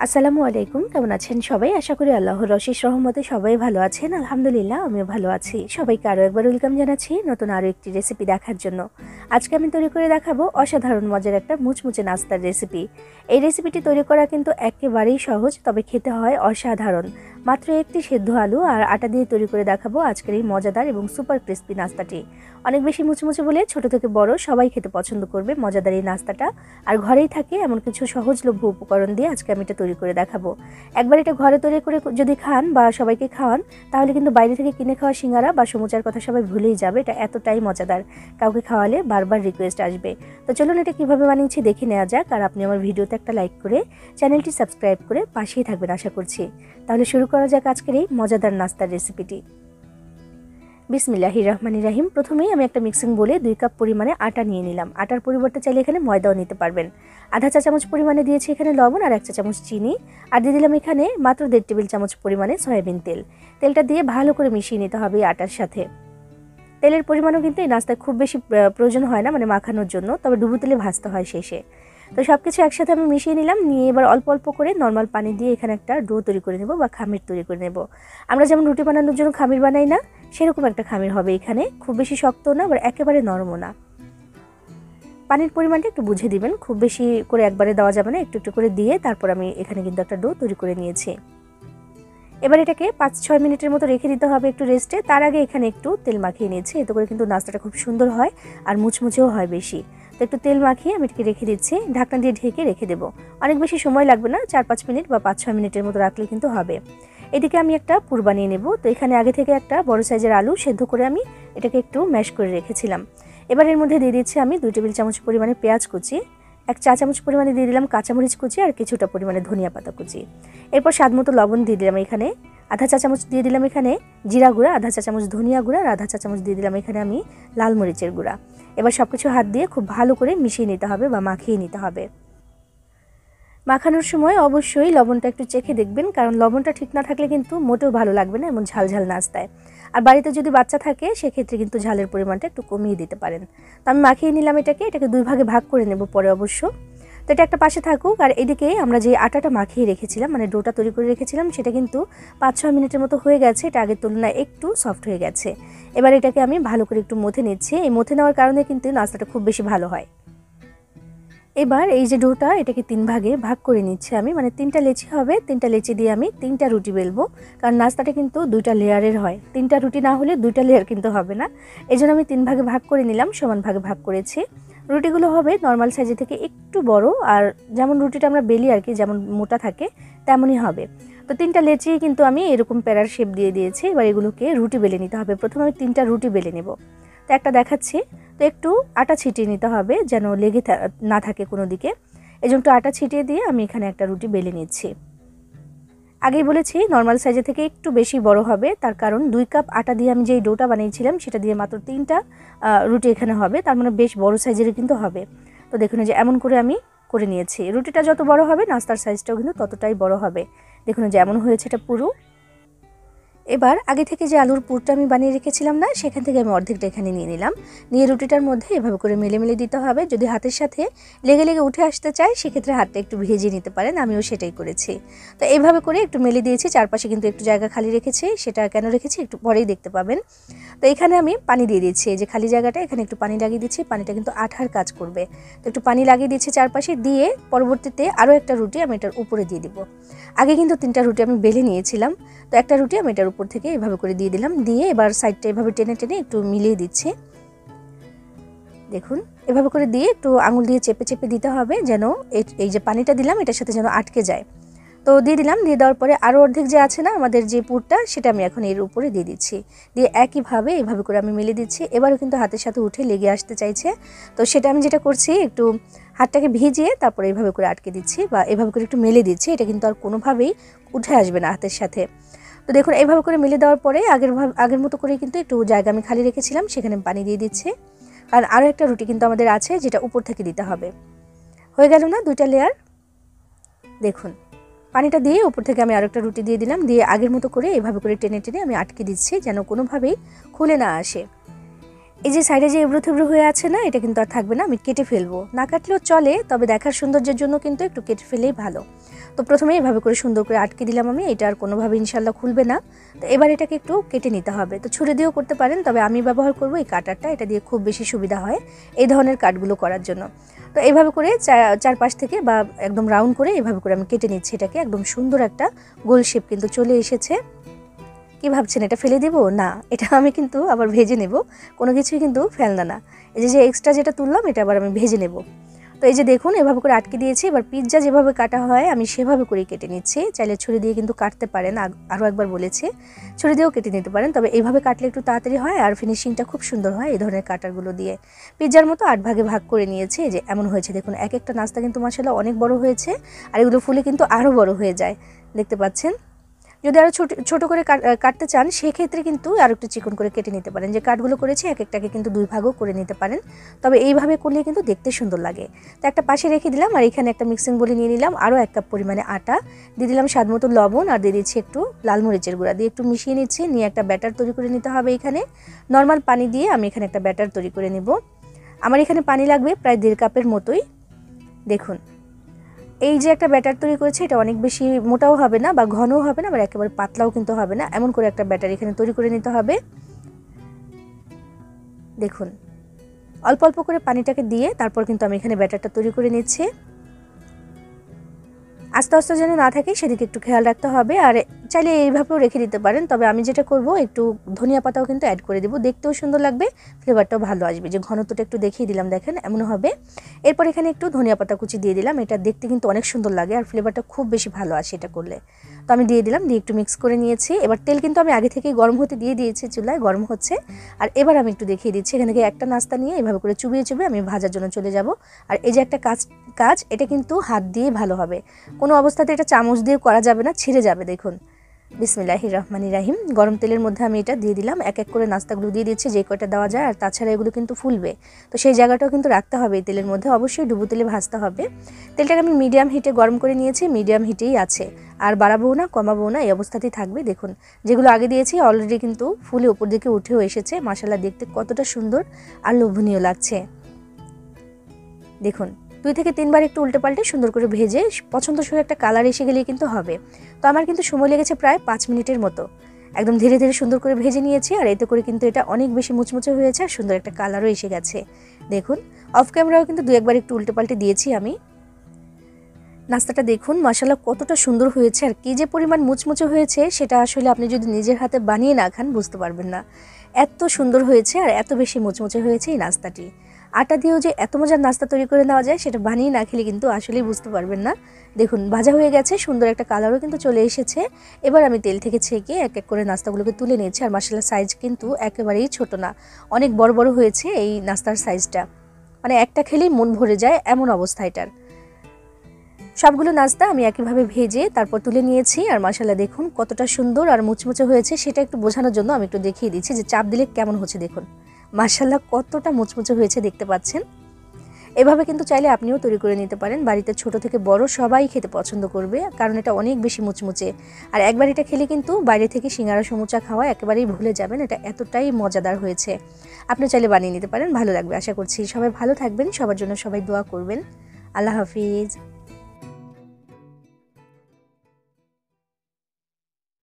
আসসালামু আলাইকুম, কেমন আছেন সবাই? আশা করি আল্লাহর অশেষ রহমতে সবাই ভালো আছেন। আলহামদুলিল্লাহ আমিও ভালো আছি। সবাইকে আরও একবার ওয়েলকাম জানাচ্ছি নতুন আরও একটি রেসিপি দেখার জন্য। আজকে আমি তৈরি করে দেখাবো অসাধারণ মজার একটা মুচমুচে নাস্তার রেসিপি। এই রেসিপিটি তৈরি করা কিন্তু একেবারেই সহজ, তবে খেতে হয় অসাধারণ। মাত্র একটি সেদ্ধ আলু আর আটা দিয়ে তৈরি করে দেখাবো আজকের এই মজাদার এবং সুপার ক্রিস্পি নাস্তাটি। অনেক বেশি মুচমুচে বলে ছোট থেকে বড় সবাই খেতে পছন্দ করবে মজাদার এই নাস্তাটা। আর ঘরেই থাকে এমন কিছু সহজলভ্য উপকরণ দিয়ে আজকে আমি এটা তৈরি করে দেখাবো। একবার এটা ঘরে তৈরি করে যদি খান বা সবাইকে খাওয়ান, তাহলে কিন্তু বাইরে থেকে কিনে খাওয়া সিঙ্গারা বা সমুচার কথা সবাই ভুলেই যাবে। এটা এতটাই মজাদার, কাউকে খাওয়ালে বারবার রিকোয়েস্ট আসবে। তো চলুন এটা কীভাবে বানিয়েছি দেখে নেওয়া যাক। আর আপনি আমার ভিডিওতে একটা লাইক করে চ্যানেলটি সাবস্ক্রাইব করে পাশেই থাকবেন আশা করছি। তাহলে শুরু করা যাক আজকের এই মজাদার নাস্তার রেসিপিটি। বিসমিল্লাহির রহমানির রহিম। প্রথমেই আমি একটা মিক্সিং বলে 2 কাপ পরিমাণে আটা নিয়ে নিলাম। আটার পরিবর্তে চাইলে এখানে ময়দাও নিতে পারবেন। আধা চা চামচ পরিমাণে দিয়েছি এখানে লবণ আর 1 চা চামচ চিনি। আর দিয়ে দিলাম এখানে মাত্র 1.5 টেবিল চামচ পরিমাণে সয়াবিন তেল। তেলটা দিয়ে ভালো করে মিশিয়ে নিতে হবে এই আটার সাথে। তেলের পরিমাণও কিন্তু এই নাস্তায় খুব বেশি প্রয়োজন হয় না, মানে মাখানোর জন্য, তবে ডুবো তেলে ভাজতে হয় শেষে। তো সব কিছু একসাথে আমি মিশিয়ে নিলাম। নিয়ে এবার অল্প অল্প করে নর্মাল পানি দিয়ে এখানে একটা ডো তৈরি করে নেব বা খামির তৈরি করে নেব। আমরা যেমন রুটি বানানোর জন্য খামির বানাই না, সেরকম একটা খামির হবে এখানে। খুব বেশি শক্ত না, আবার একেবারে নরমও না। পানির পরিমাণটা একটু বুঝে দিবেন, খুব বেশি করে একবারে দেওয়া যাবে না, একটু একটু করে দিয়ে তারপর আমি এখানে কিন্তু একটা ডো তৈরি করে নিয়েছি। এবার এটাকে 5-6 মিনিটের মতো রেখে দিতে হবে একটু রেস্টে। তার আগে এখানে একটু তেল মাখিয়ে নিয়েছি, এতে করে কিন্তু নাস্তাটা খুব সুন্দর হয় আর মুচমুচেও হয় বেশি। তো একটু তেল মাখিয়ে আমি এটাকে রেখে দিচ্ছি, ঢাকনা দিয়ে ঢেকে রেখে দেবো। অনেক বেশি সময় লাগবে না, 4-5 মিনিট বা 5-6 মিনিটের মতো রাখলে কিন্তু হবে। এদিকে আমি একটা পুর বানিয়ে নেব। তো এখানে আগে থেকে একটা বড় সাইজের আলু সেদ্ধ করে আমি এটাকে একটু ম্যাশ করে রেখেছিলাম। এবার এর মধ্যে দিয়ে দিচ্ছি আমি 2 টেবিল চামচ পরিমাণে পেঁয়াজ কুচি, 1 চা চামচ পরিমাণে দিয়ে দিলাম কাঁচামরিচ কুচি আর কিছুটা পরিমাণে ধনিয়া পাতা কুচি। এরপর স্বাদ মতো লবণ দিয়ে দিলাম এখানে, আধা চা চামচ দিয়ে দিলাম এখানে জিরা গুঁড়া, আধা চা চামচ ধনিয়া গুঁড়া আর আধা চা চামচ দিয়ে দিলাম এখানে আমি লাল মরিচের গুঁড়া। এবার সব কিছু হাত দিয়ে খুব ভালো করে মিশিয়ে নিতে হবে বা মাখিয়ে নিতে হবে। মাখানোর সময় অবশ্যই লবণটা একটু চেখে দেখবেন, কারণ লবণটা ঠিক না থাকলে কিন্তু মোটেও ভালো লাগবে না এমন ঝাল ঝাল নাস্তায়। আর বাড়িতে যদি বাচ্চা থাকে সেক্ষেত্রে কিন্তু ঝালের পরিমাণটা একটু কমিয়ে দিতে পারেন। তো আমি মাখিয়ে নিলাম এটাকে 2 ভাগে ভাগ করে নেব পরে অবশ্য। তো এটা একটা পাশে থাকুক। আর এদিকে আমরা যে আটাটা মাখিয়ে রেখেছিলাম, মানে ডোটা তৈরি করে রেখেছিলাম, সেটা কিন্তু 5-6 মিনিটের মতো হয়ে গেছে। এটা আগের তুলনায় একটু সফট হয়ে গেছে। এবার এটাকে আমি ভালো করে একটু মথে নিচ্ছি। এই মথে নেওয়ার কারণে কিন্তু নাস্তাটা খুব বেশি ভালো হয়। এবার এই যে ডোটা, এটাকে 3 ভাগে ভাগ করে নিচ্ছি আমি, মানে 3টা লেচি হবে। 3টা লেচি দিয়ে আমি 3টা রুটি বেলবো, কারণ নাস্তাটা কিন্তু 2টা লেয়ারের হয়। 3টা রুটি না হলে 2টা লেয়ার কিন্তু হবে না। এই জন্য আমি 3 ভাগে ভাগ করে নিলাম, সমান ভাগে ভাগ করেছি। রুটিগুলো হবে নর্মাল সাইজের থেকে একটু বড়, আর যেমন রুটিটা আমরা বেলি আর কি, যেমন মোটা থাকে তেমনই হবে। তো 3টা লেচি কিন্তু আমি এরকম প্যারার শেপ দিয়ে দিয়েছি। এবার এগুলোকে রুটি বেলে নিতে হবে। প্রথমে আমি 3টা রুটি বেলে নেব। তো একটা দেখাচ্ছি। তো একটু আটা ছিটিয়ে নিতে হবে যেন লেগে না থাকে কোনো দিকে। এই জন্য একটু আটা ছিটিয়ে দিয়ে আমি এখানে একটা রুটি বেলে নিচ্ছি। আগেই বলেছি নর্মাল সাইজের থেকে একটু বেশি বড় হবে, তার কারণ 2 কাপ আটা দিয়ে আমি যেই ডোটা বানিয়েছিলাম সেটা দিয়ে মাত্র 3টা রুটি এখানে হবে, তার মানে বেশ বড় সাইজের কিন্তু হবে। তো দেখুন যে এমন করে আমি করে নিয়েছি। রুটিটা যত বড় হবে নাস্তার সাইজটাও কিন্তু ততটাই বড় হবে। দেখুন যে এমন হয়েছে এটা পুরো। এবার আগে থেকে যে আলুর পুরটা আমি বানিয়ে রেখেছিলাম না, সেখান থেকে আমি অর্ধেকটা এখানে নিয়ে নিলাম। নিয়ে রুটিটার মধ্যে এভাবে করে মেলে মেলে দিতে হবে। যদি হাতের সাথে লেগে লেগে উঠে আসতে চায় সেক্ষেত্রে হাতটা একটু ভিজিয়ে নিতে পারেন, আমিও সেটাই করেছি। তো এইভাবে করে একটু মেলে দিয়েছি, চারপাশে কিন্তু একটু জায়গা খালি রেখেছি। সেটা কেন রেখেছি একটু পরেই দেখতে পাবেন। তো এখানে আমি পানি দিয়ে দিচ্ছি, এই যে খালি জায়গাটা, এখানে একটু পানি লাগিয়ে দিচ্ছি। পানিটা কিন্তু আঠার কাজ করবে। তো একটু পানি লাগিয়ে দিচ্ছি চারপাশে, দিয়ে পরবর্তীতে আরও একটা রুটি আমি এটার উপরে দিয়ে দিব। আগে কিন্তু 3টা রুটি আমি বেলে নিয়েছিলাম। তো একটা রুটি আমি এটার উপর থেকে এভাবে করে দিয়ে দিলাম। দিয়ে এবার সাইডটা এভাবে টেনে টেনে একটু মিলিয়ে দিচ্ছি। দেখুন এভাবে করে দিয়ে একটু আঙুল দিয়ে চেপে চেপে দিতে হবে, যেন এই যে পানিটা দিলাম এটার সাথে যেন আটকে যায়। তো দিয়ে দিলাম। দিয়ে দেওয়ার পরে আরও অর্ধেক যে আছে না আমাদের যে পুরটা, সেটা আমি এখন এর উপরে দিয়ে দিচ্ছি। দিয়ে একইভাবে এভাবে করে আমি মেলে দিচ্ছি। এবারও কিন্তু হাতের সাথে উঠে লেগে আসতে চাইছে। তো সেটা আমি যেটা করছি, একটু হাতটাকে ভিজিয়ে তারপরে এইভাবে করে আটকে দিচ্ছি বা এভাবে করে একটু মেলে দিচ্ছি। এটা কিন্তু আর কোনোভাবেই উঠে আসবে না হাতের সাথে। তো দেখুন এইভাবে করে মেলে দেওয়ার পরে আগের মতো করে কিন্তু একটু জায়গা আমি খালি রেখেছিলাম, সেখানে পানি দিয়ে দিচ্ছি। কারণ আরও একটা রুটি কিন্তু আমাদের আছে, যেটা উপর থেকে দিতে হবে। হয়ে গেল না 2টা লেয়ার? দেখুন পানিটা দিয়ে উপর থেকে আমি আরেকটা রুটি দিয়ে দিলাম। দিয়ে আগের মতো করে এভাবে করে টেনে টেনে আমি আটকে দিচ্ছি, যেন কোনোভাবেই খুলে না আসে। এই যে সাইডে যে এবড়ো থেবড়ো হয়ে আছে না, এটা কিন্তু আর থাকবে না। আমি কেটে ফেলবো, না কাটলেও চলে, তবে দেখার সৌন্দর্যের জন্য কিন্তু একটু কেটে ফেলেই ভালো। তো প্রথমে এভাবে করে সুন্দর করে আটকে দিলাম আমি, এটা আর কোনোভাবে ইনশাল্লাহ খুলবে না। তো এবার এটাকে একটু কেটে নিতে হবে। তো ছুরি দিয়েও করতে পারেন, তবে আমি ব্যবহার করব এই কাটারটা, এটা দিয়ে খুব বেশি সুবিধা হয় এই ধরনের কাটগুলো করার জন্য। তো এইভাবে করে চারপাশ থেকে বা একদম রাউন্ড করে এভাবে করে আমি কেটে নিচ্ছি এটাকে। একদম সুন্দর একটা গোল শেপ কিন্তু চলে এসেছে। কি ভাবছেন এটা ফেলে দেব? না, এটা আমি কিন্তু আবার ভেজে নেব, কোনো কিছুই কিন্তু ফেলনা না। এই যে এক্সট্রা যেটা তুললাম এটা আবার আমি ভেজে নেব। তো এই যে দেখুন এভাবে করে আটকে দিয়েছি। এবার পিৎজা যেভাবে কাটা হয় আমি সেভাবে করেই কেটে নিচ্ছি। চাইলে ছুরি দিয়ে কিন্তু কাটতে পারেন, আরও একবার বলেছি ছুরি দিয়েও কেটে নিতে পারেন, তবে এইভাবে কাটলে একটু তাড়াতাড়ি হয় আর ফিনিশিংটা খুব সুন্দর হয় এই ধরনের কাটারগুলো দিয়ে। পিৎজার মতো 8 ভাগে ভাগ করে নিয়েছি, যে এমন হয়েছে দেখুন। এক একটা নাস্তা কিন্তু মাশাআল্লাহ অনেক বড় হয়েছে, আর এগুলো ফুলে কিন্তু আরও বড় হয়ে যায়, দেখতে পাচ্ছেন। যদি আরও ছোট করে কাটতে চান সেক্ষেত্রে কিন্তু আরও একটু চিকন করে কেটে নিতে পারেন। যে কাটগুলো করেছি এক একটাকে কিন্তু 2 ভাগও করে নিতে পারেন, তবে এইভাবে করলে কিন্তু দেখতে সুন্দর লাগে। তো একটা পাশে রেখে দিলাম, আর এখানে একটা মিক্সিং বলে নিয়ে নিলাম, আরও 1 কাপ পরিমাণে আটা দিয়ে দিলাম, স্বাদ মতো লবণ, আর দিয়ে দিচ্ছি একটু লাল মরিচের গুঁড়া দিয়ে একটু মিশিয়ে নিচ্ছি। নিয়ে একটা ব্যাটার তৈরি করে নিতে হবে। এখানে নর্মাল পানি দিয়ে আমি এখানে একটা ব্যাটার তৈরি করে নেব। আমার এখানে পানি লাগবে প্রায় 1.5 কাপের মতোই। দেখুন এই যে একটা ব্যাটার তৈরি করেছি, এটা অনেক বেশি মোটাও হবে না বা ঘনও হবে না, আবার একেবারে পাতলাও কিন্তু হবে না, এমন করে একটা ব্যাটার এখানে তৈরি করে নিতে হবে। দেখুন অল্প অল্প করে পানিটাকে দিয়ে তারপর কিন্তু আমি এখানে ব্যাটারটা তৈরি করে নিচ্ছি। আস্তে আস্তে যেন না থাকে সেদিকে একটু খেয়াল রাখতে হবে। আর চাইলে এইভাবেও রেখে দিতে পারেন, তবে আমি যেটা করব একটু ধনিয়া পাতাও কিন্তু অ্যাড করে দেবো, দেখতেও সুন্দর লাগবে, ফ্লেভারটাও ভালো আসবে। যে ঘনত্বটা একটু দেখিয়ে দিলাম, দেখেন এমন হবে। এরপর এখানে একটু ধনিয়া পাতা কুচি দিয়ে দিলাম, এটা দেখতে কিন্তু অনেক সুন্দর লাগে আর ফ্লেভারটা খুব বেশি ভালো আসে এটা করলে। তো আমি দিয়ে দিলাম, দিয়ে একটু মিক্স করে নিয়েছি। এবার তেল কিন্তু আমি আগে থেকেই গরম হতে দিয়ে দিয়েছি, চুলায় গরম হচ্ছে। আর এবার আমি একটু দেখিয়ে দিচ্ছি, এখানে থেকে একটা নাস্তা নিয়ে এভাবে করে চুবিয়ে চুবিয়ে আমি ভাজার জন্য চলে যাব। আর এই যে একটা কাজ এটা কিন্তু হাত দিয়ে ভালো হবে, কোনো অবস্থাতে এটা চামচ দিয়ে করা যাবে না, ছিঁড়ে যাবে। দেখুন বিসমিল্লাহির রহমানির রাহিম। গরম তেলের মধ্যে আমি এটা দিয়ে দিলাম, এক এক করে নাস্তাগুলো দিয়ে দিচ্ছি, যে কয়টা দেওয়া যায়। আর তাছাড়া এগুলো কিন্তু ফুলবে, তো সেই জায়গাটাও কিন্তু রাখতে হবে এই তেলের মধ্যে, অবশ্যই ডুবো তেলে ভাজতে হবে। তেলটাকে আমি মিডিয়াম হিটে গরম করে নিয়েছি, মিডিয়াম হিটেই আছে, আর বাড়াবো না কমাবো না, এই অবস্থাতেই থাকবে। দেখুন যেগুলো আগে দিয়েছি অলরেডি কিন্তু ফুলে উপর দিকে উঠেও এসেছে, মাশাআল্লাহ দেখতে কতটা সুন্দর আর লোভনীয় লাগছে। দেখুন 2 থেকে 3 বার একটু উল্টে পাল্টে সুন্দর করে ভেজে পছন্দসই একটা কালার এসে গেলেই কিন্তু হবে। তো আমার কিন্তু সময় লেগেছে প্রায় 5 মিনিটের মতো, একদম ধীরে ধীরে সুন্দর করে ভেজে নিয়েছি। আর এতে করে কিন্তু এটা অনেক বেশি মুচমুচে হয়েছে আর সুন্দর একটা কালারও এসে গেছে। দেখুন অফ ক্যামেরাও কিন্তু 2 একবার একটু উল্টে পাল্টে দিয়েছি আমি। নাস্তাটা দেখুন মাশাআল্লাহ কতটা সুন্দর হয়েছে, আর কি যে পরিমাণ মুচমুচে হয়েছে সেটা আসলে আপনি যদি নিজের হাতে বানিয়ে না খান বুঝতে পারবেন না। এত সুন্দর হয়েছে আর এত বেশি মুচমুচে হয়েছে এই নাস্তাটি। আটা দিয়েও যে এত মজার নাস্তা তৈরি করে নেওয়া যায় সেটা বানিয়ে না খেলে কিন্তু আসলেই বুঝতে পারবেন না। দেখুন ভাজা হয়ে গেছে, সুন্দর একটা কালারও কিন্তু চলে এসেছে। এবার আমি তেল থেকে ছেঁকে এক এক করে নাস্তাগুলোকে তুলে নিয়েছি। আর মাশাআল্লাহ সাইজ কিন্তু একেবারেই ছোট না, অনেক বড় বড় হয়েছে এই নাস্তার সাইজটা, মানে একটা খেলেই মন ভরে যায় এমন অবস্থা এটার। সবগুলো নাস্তা আমি একইভাবে ভেজে তারপর তুলে নিয়েছি। আর মাশাআল্লাহ দেখুন কতটা সুন্দর আর মুচমুচে হয়েছে, সেটা একটু বোঝানোর জন্য আমি একটু দেখিয়ে দিচ্ছি যে চাপ দিলে কেমন হচ্ছে। দেখুন মাশাআল্লাহ কতটা মুচমুচে হয়েছে, দেখতে পাচ্ছেন। এভাবে কিন্তু চাইলে আপনিও তৈরি করে নিতে পারেন, বাড়িতে ছোট থেকে বড় সবাই খেতে পছন্দ করবে, কারণ এটা অনেক বেশি মুচমুচে। আর একবার এটা খেলে কিন্তু বাইরে থেকে সিঙ্গারা সমুচা খাওয়া একেবারেই ভুলে যাবেন, এটা এতটাই মজাদার হয়েছে। আপনি চাইলে বানিয়ে নিতে পারেন, ভালো লাগবে আশা করছি। সবাই ভালো থাকবেন, সবার জন্য সবাই দোয়া করবেন। আল্লাহ হাফিজ।